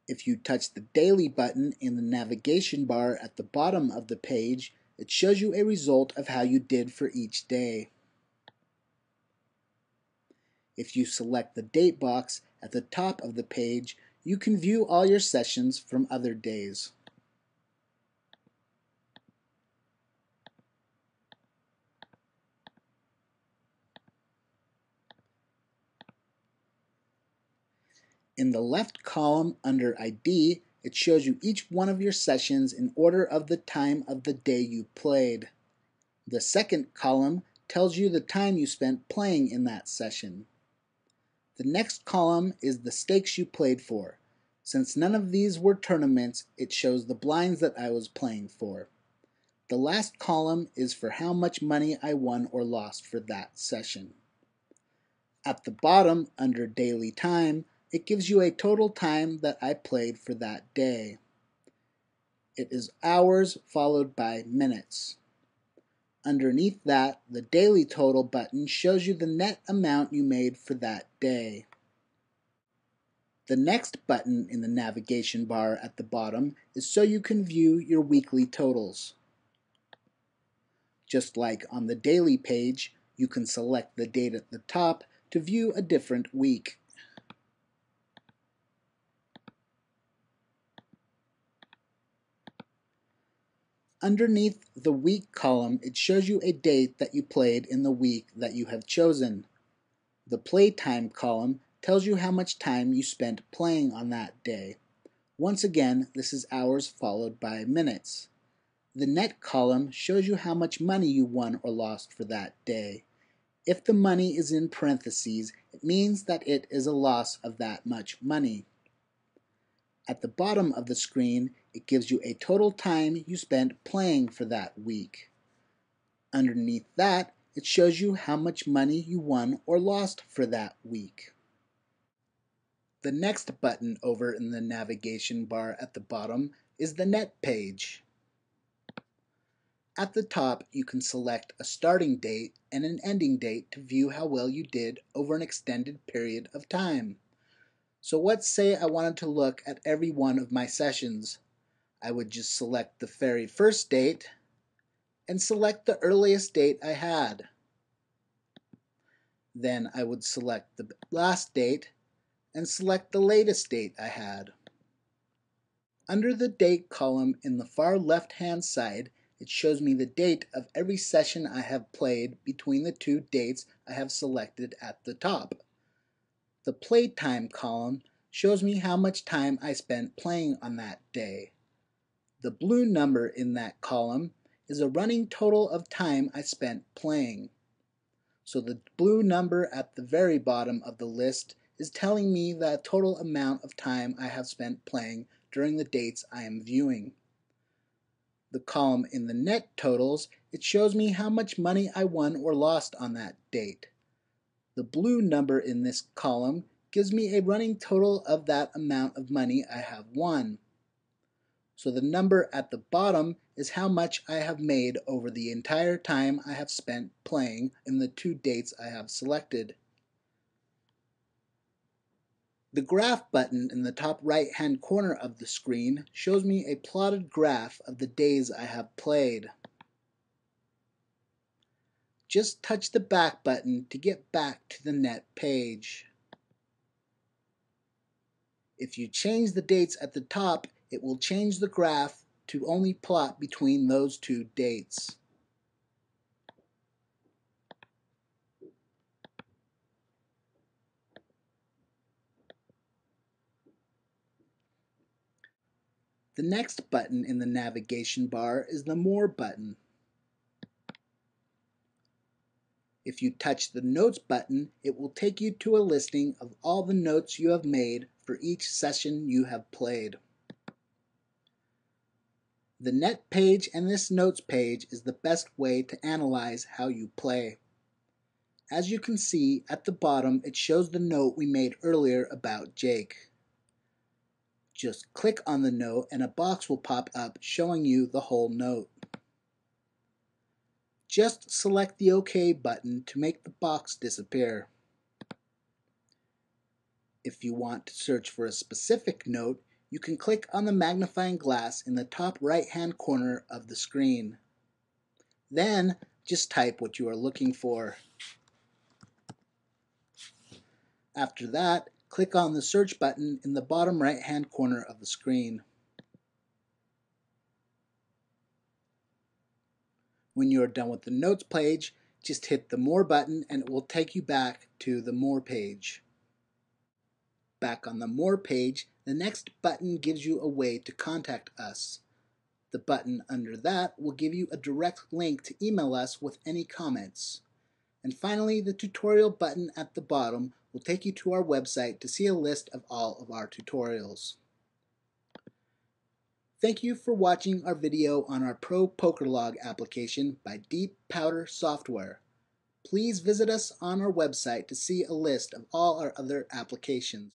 If you touch the Daily button in the navigation bar at the bottom of the page, it shows you a result of how you did for each day. If you select the Date box at the top of the page, you can view all your sessions from other days. In the left column under ID, it shows you each one of your sessions in order of the time of the day you played. The second column tells you the time you spent playing in that session. The next column is the stakes you played for. Since none of these were tournaments, it shows the blinds that I was playing for. The last column is for how much money I won or lost for that session. At the bottom, under Daily Time, it gives you a total time that I played for that day. It is hours followed by minutes. Underneath that, the Daily Total button shows you the net amount you made for that day. The next button in the navigation bar at the bottom is so you can view your weekly totals. Just like on the Daily page, you can select the date at the top to view a different week. Underneath the week column, it shows you a date that you played in the week that you have chosen. The playtime column tells you how much time you spent playing on that day. Once again, this is hours followed by minutes. The net column shows you how much money you won or lost for that day. If the money is in parentheses, it means that it is a loss of that much money. At the bottom of the screen, it gives you a total time you spent playing for that week. Underneath that, it shows you how much money you won or lost for that week. The next button over in the navigation bar at the bottom is the Net page. At the top, you can select a starting date and an ending date to view how well you did over an extended period of time. So let's say I wanted to look at every one of my sessions. I would just select the very first date and select the earliest date I had. Then I would select the last date and select the latest date I had. Under the Date column in the far left-hand side, it shows me the date of every session I have played between the two dates I have selected at the top. The Playtime column shows me how much time I spent playing on that day. The blue number in that column is a running total of time I spent playing. So the blue number at the very bottom of the list is telling me the total amount of time I have spent playing during the dates I am viewing. The column in the net totals, it shows me how much money I won or lost on that date. The blue number in this column gives me a running total of that amount of money I have won. So the number at the bottom is how much I have made over the entire time I have spent playing in the two dates I have selected. The Graph button in the top right-hand corner of the screen shows me a plotted graph of the days I have played. Just touch the back button to get back to the net page. If you change the dates at the top, it will change the graph to only plot between those two dates. The next button in the navigation bar is the More button. If you touch the Notes button, it will take you to a listing of all the notes you have made for each session you have played. The Net page and this Notes page is the best way to analyze how you play. As you can see, at the bottom it shows the note we made earlier about Jake. Just click on the note and a box will pop up showing you the whole note. Just select the OK button to make the box disappear. If you want to search for a specific note, You can click on the magnifying glass in the top right-hand corner of the screen. Then, just type what you are looking for. After that, click on the search button in the bottom right-hand corner of the screen. When you are done with the Notes page, just hit the More button and it will take you back to the More page. Back on the More page, the next button gives you a way to contact us. The button under that will give you a direct link to email us with any comments. And finally, the tutorial button at the bottom will take you to our website to see a list of all of our tutorials. Thank you for watching our video on our ProPokerLog application by Deep Powder Software. Please visit us on our website to see a list of all our other applications.